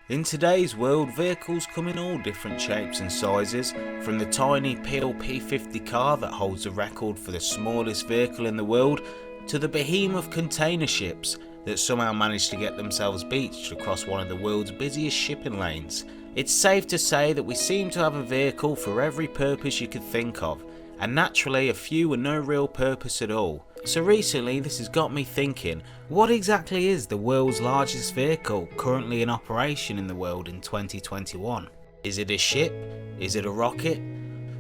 In today's world, vehicles come in all different shapes and sizes, from the tiny P50 car that holds the record for the smallest vehicle in the world, to the behemoth container ships that somehow manage to get themselves beached across one of the world's busiest shipping lanes. It's safe to say that we seem to have a vehicle for every purpose you could think of, and naturally a few with no real purpose at all. So recently this has got me thinking, what exactly is the world's largest vehicle currently in operation in the world in 2021? Is it a ship? Is it a rocket?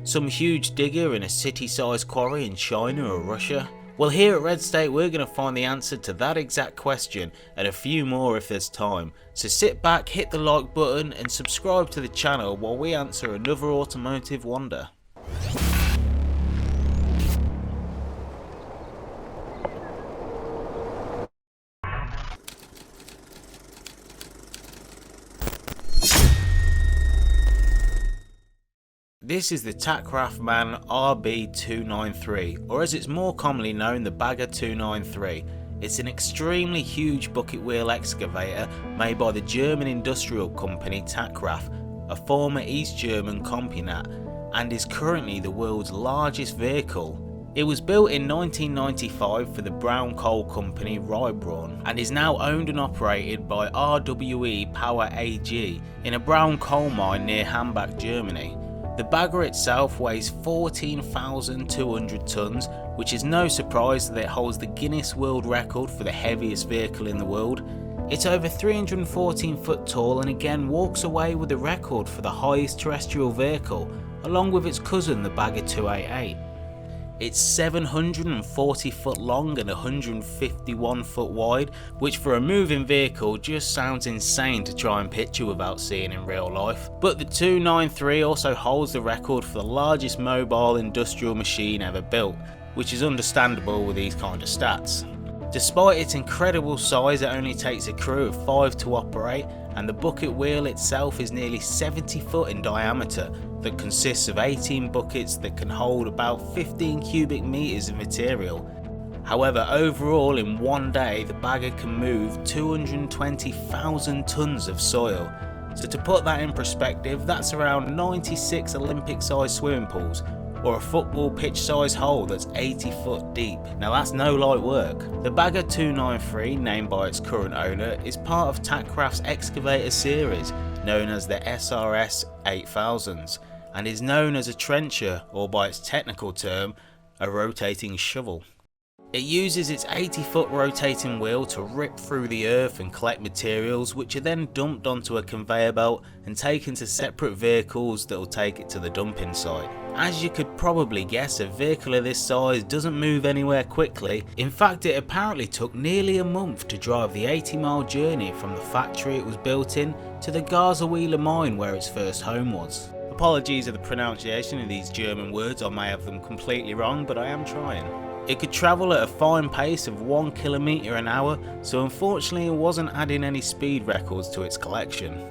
Some huge digger in a city-sized quarry in China or Russia? Well, here at Red State we're going to find the answer to that exact question and a few more if there's time. So sit back, hit the like button and subscribe to the channel while we answer another automotive wonder. This is the Takraf MAN RB293, or as it's more commonly known, the Bagger 293. It's an extremely huge bucket wheel excavator made by the German industrial company Takraf, a former East German Combinat, and is currently the world's largest vehicle. It was built in 1995 for the brown coal company Rhein and is now owned and operated by RWE Power AG in a brown coal mine near Hambach, Germany. The Bagger itself weighs 14,200 tons, which is no surprise that it holds the Guinness World Record for the heaviest vehicle in the world. It's over 314 foot tall and again walks away with the record for the highest terrestrial vehicle, along with its cousin the Bagger 288. It's 740 foot long and 151 foot wide, which for a moving vehicle just sounds insane to try and picture without seeing in real life. But the 293 also holds the record for the largest mobile industrial machine ever built, which is understandable with these kind of stats. Despite its incredible size, it only takes a crew of 5 to operate, and the bucket wheel itself is nearly 70 foot in diameter that consists of 18 buckets that can hold about 15 cubic meters of material. However, overall in one day the Bagger can move 220,000 tons of soil. So to put that in perspective, that's around 96 Olympic sized swimming pools, or a football pitch sized hole that's 80 foot deep. Now that's no light work. The Bagger 293, named by its current owner, is part of Takraf's excavator series known as the SRS 8000s and is known as a trencher, or by its technical term, a rotating shovel. It uses its 80 foot rotating wheel to rip through the earth and collect materials, which are then dumped onto a conveyor belt and taken to separate vehicles that will take it to the dumping site. As you could probably guess, a vehicle of this size doesn't move anywhere quickly. In fact, it apparently took nearly a month to drive the 80-mile journey from the factory it was built in to the Garzweiler mine where its first home was. Apologies for the pronunciation of these German words, I may have them completely wrong, but I am trying. It could travel at a fine pace of 1 kilometre an hour, so unfortunately it wasn't adding any speed records to its collection.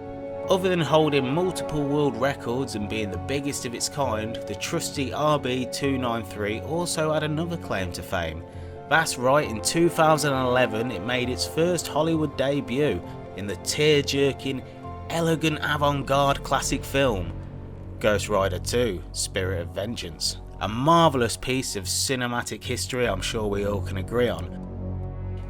Other than holding multiple world records and being the biggest of its kind, the trusty RB293 also had another claim to fame. That's right, in 2011 it made its first Hollywood debut in the tear-jerking, elegant avant-garde classic film Ghost Rider 2: Spirit of Vengeance. A marvellous piece of cinematic history I'm sure we all can agree on.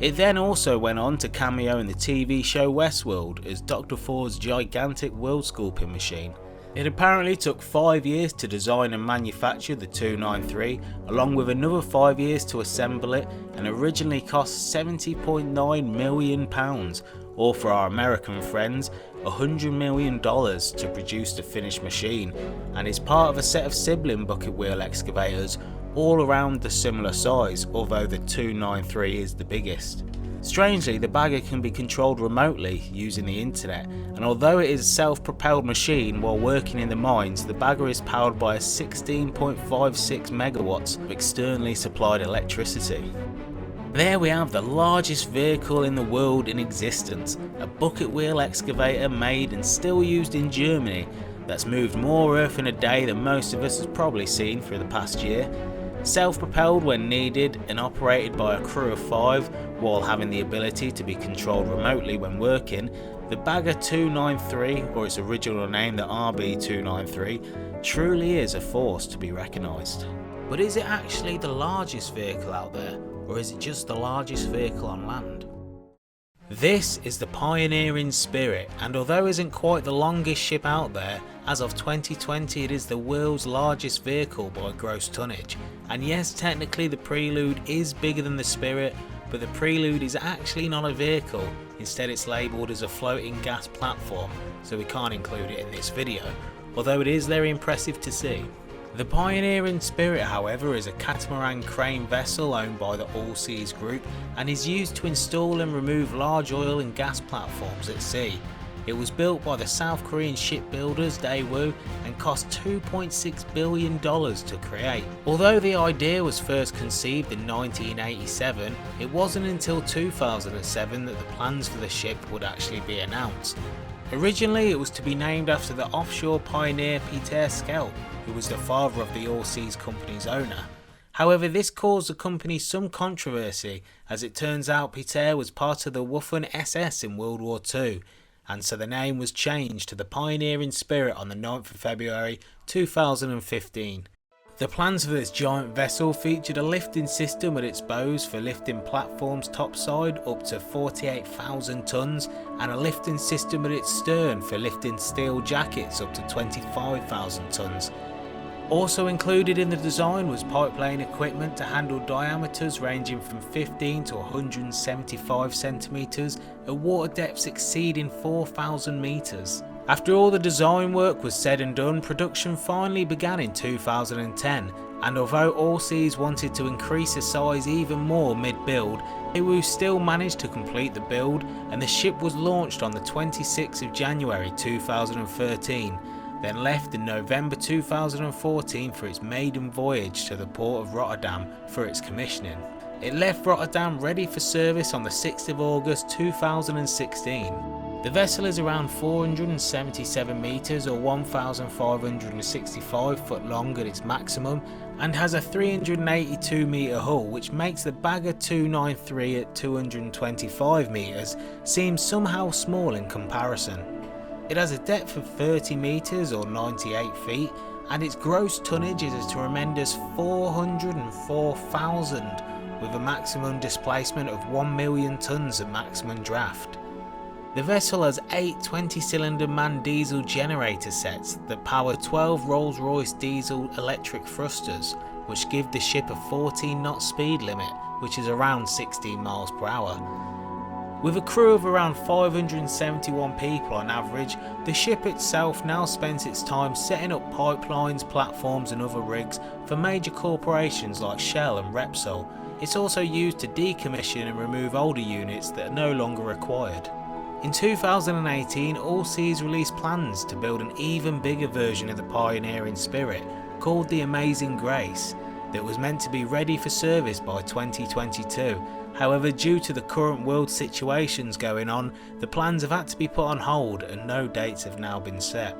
It then also went on to cameo in the TV show Westworld as Dr. Ford's gigantic world sculpting machine. It apparently took 5 years to design and manufacture the 293, along with another 5 years to assemble it, and originally cost £70.9 million, or for our American friends, $100 million to produce the finished machine, and is part of a set of sibling bucket wheel excavators all around the similar size, although the 293 is the biggest. Strangely, the Bagger can be controlled remotely using the internet, and although it is a self-propelled machine while working in the mines, the Bagger is powered by a 16.56 megawatts of externally supplied electricity. There we have the largest vehicle in the world in existence, a bucket wheel excavator made and still used in Germany that's moved more earth in a day than most of us has probably seen through the past year. Self-propelled when needed and operated by a crew of 5 while having the ability to be controlled remotely when working, The Bagger 293, or its original name the RB293, truly is a force to be recognised. But is it actually the largest vehicle out there, or is it just the largest vehicle on land? This is the Pioneering Spirit, and although it isn't quite the longest ship out there, as of 2020 it is the world's largest vehicle by gross tonnage. And yes, technically the Prelude is bigger than the Spirit, but the Prelude is actually not a vehicle, instead it's labelled as a floating gas platform, so we can't include it in this video, although it is very impressive to see. The Pioneering Spirit, however, is a catamaran crane vessel owned by the Allseas group and is used to install and remove large oil and gas platforms at sea. It was built by the South Korean shipbuilders Daewoo and cost $2.6 billion to create. Although the idea was first conceived in 1987, it wasn't until 2007 that the plans for the ship would actually be announced. Originally it was to be named after the offshore pioneer Peter Schelp, who was the father of the Allseas company's owner. However, this caused the company some controversy, as it turns out Peter was part of the Waffen SS in World War II, and so the name was changed to the Pioneering Spirit on the 9th of February 2015. The plans for this giant vessel featured a lifting system at its bows for lifting platforms topside up to 48,000 tonnes and a lifting system at its stern for lifting steel jackets up to 25,000 tonnes. Also included in the design was pipeline equipment to handle diameters ranging from 15 to 175 centimetres at water depths exceeding 4,000 metres. After all the design work was said and done, production finally began in 2010, and although Allseas wanted to increase the size even more mid-build, Daewoo still managed to complete the build, and the ship was launched on the 26th of January 2013, then left in November 2014 for its maiden voyage to the port of Rotterdam for its commissioning. It left Rotterdam ready for service on the 6th of August 2016. The vessel is around 477 metres or 1,565 foot long at its maximum and has a 382 metre hull, which makes the Bagger 293 at 225 metres seem somehow small in comparison. It has a depth of 30 metres or 98 feet and its gross tonnage is a tremendous 404,000 with a maximum displacement of 1 million tonnes at maximum draft. The vessel has 8 20-cylinder MAN diesel generator sets that power 12 Rolls-Royce diesel electric thrusters, which give the ship a 14-knot speed limit, which is around 16 miles per hour. With a crew of around 571 people on average, the ship itself now spends its time setting up pipelines, platforms and other rigs for major corporations like Shell and Repsol. It's also used to decommission and remove older units that are no longer required. In 2018, Allseas released plans to build an even bigger version of the Pioneering Spirit, called the Amazing Grace, that was meant to be ready for service by 2022. However, due to the current world situations going on, the plans have had to be put on hold and no dates have now been set.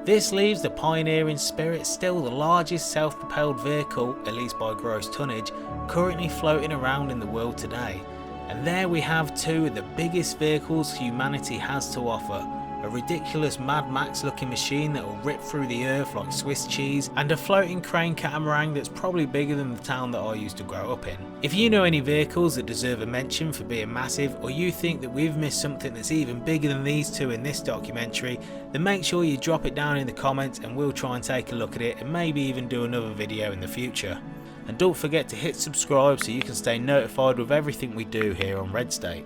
This leaves the Pioneering Spirit still the largest self-propelled vehicle, at least by gross tonnage, currently floating around in the world today. And there we have two of the biggest vehicles humanity has to offer. A ridiculous Mad Max looking machine that will rip through the earth like Swiss cheese, and a floating crane catamaran that's probably bigger than the town that I used to grow up in. If you know any vehicles that deserve a mention for being massive, or you think that we've missed something that's even bigger than these two in this documentary, then make sure you drop it down in the comments and we'll try and take a look at it and maybe even do another video in the future. And don't forget to hit subscribe so you can stay notified with everything we do here on Red State.